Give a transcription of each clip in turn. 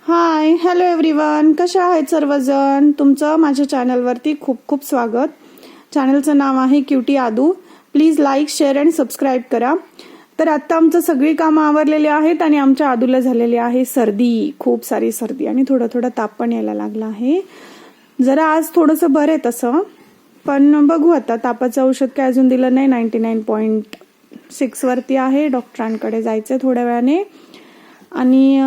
Hi hello everyone, कशा आहेत सर्वजण. तुमचं माझ्या चॅनलवरती खूप खूप स्वागत. चॅनलचं नाव आहे cutie Aadu. Please like share and subscribe करा. तर आता आमचं सगळी कामं आवरलेली आहेत आणि आमच्या आदूला झालेली आहे सर्दी, खूप सारी सर्दी आणि थोडा थोडा ताप पण यायला लागला आहे. जरा आज थोडंसं बरं आहे तसं, पण बघू आता. तापाचं औषध काय अजून दिलं नाही. 99.6 वरती आहे. डॉक्टरांकडे जायचंय थोड्या वेळाने. आणि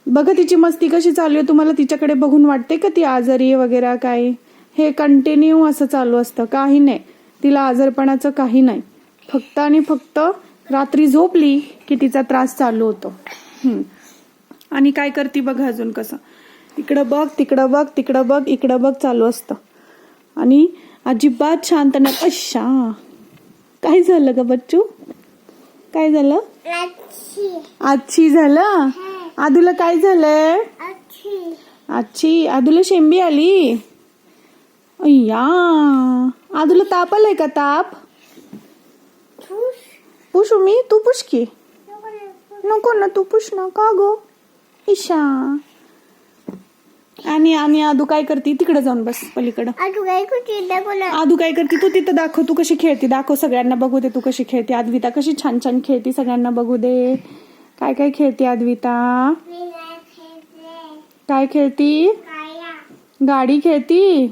बघा तिची मस्ती कशी चालू आहे. तुम्हाला तिच्याकडे बघून वाटते का ती आजारी वगैरे काय? हे कंटिन्यू असं चालू असतं, काही नाही तिला आजारपणाचं, काही नाही. फक्त आणि फक्त रात्री झोपली की तिचा त्रास चालू होतो. आणि काय करते बघा अजून कसं, इकडं बघ तिकडं बघ तिकडं बघ इकडं बघ चालू असतं. आणि अजिबात शांत नाही. अशा काय झालं ग बच्चू, काय झालं? आच्छी झालं. आदूला काय झालंय? आच्छी. आदूला शेंबी आली. अय्या, आदूला ताप आलाय का? ताप पुशू मी? तू पुश की. नको ना, तू पुश ना. का गो ईशा? आणि आदू काय करते? तिकडे जाऊन बस पलीकडं. आदू काय करते? तू तिथं दाखव, तू कशी खेळते दाखव, सगळ्यांना बघू दे तू कशी खेळते. अद्विता कशी छान छान खेळते, सगळ्यांना बघू दे. काय काय खेळते अद्विता? काय खेळती? गाडी खेळती.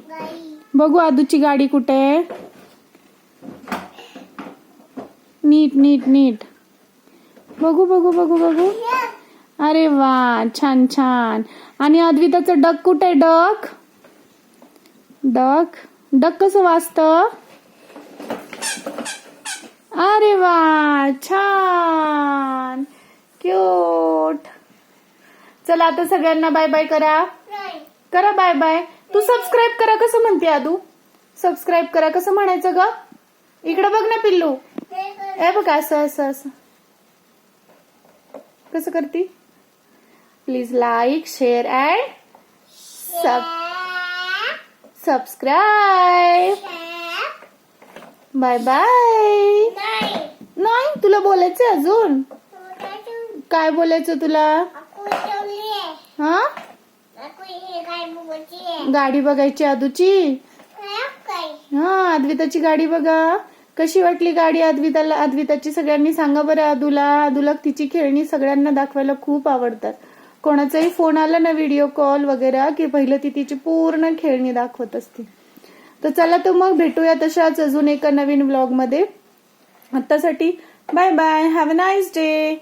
बघू आदूची गाडी कुठे? नीट नीट नीट बघू बघू बघू बघू. अरे वा, छान छान. आणि अद्विताचं डक कुठे? डक डक डक कसं वाजतं? अरे वा, छान क्यूट. चला आता सगळ्यांना बाय बाय करा. करा बाय बाय. तू सबस्क्राईब करा कसं म्हणते आदू? सबस्क्राईब करा कसं म्हणायचं ग? इकडे बघ ना पिल्लू. ए बघ असं असं असं कसं करती? Please like share and subscribe. Bye bye. नाही तुला बोलायचं अजून? काय बोलायचं तुला? हा, गाडी बघायची आदूची. हा, अद्विताची गाडी बघा. कशी वाटली गाडी अद्विताला? अद्विताची सगळ्यांनी सांगा बरं आदूला. आदूला तिची खेळणी सगळ्यांना दाखवायला खूप आवडतात. कोणाचाही फोन आला ना, व्हिडिओ कॉल वगैरे, की पहिलं ती तिची पूर्ण खेळणी दाखवत असते. तर चला तर मग भेटूया तशाच अजून एका नवीन व्लॉग मध्ये. आत्तासाठी bye bye. Have a nice day.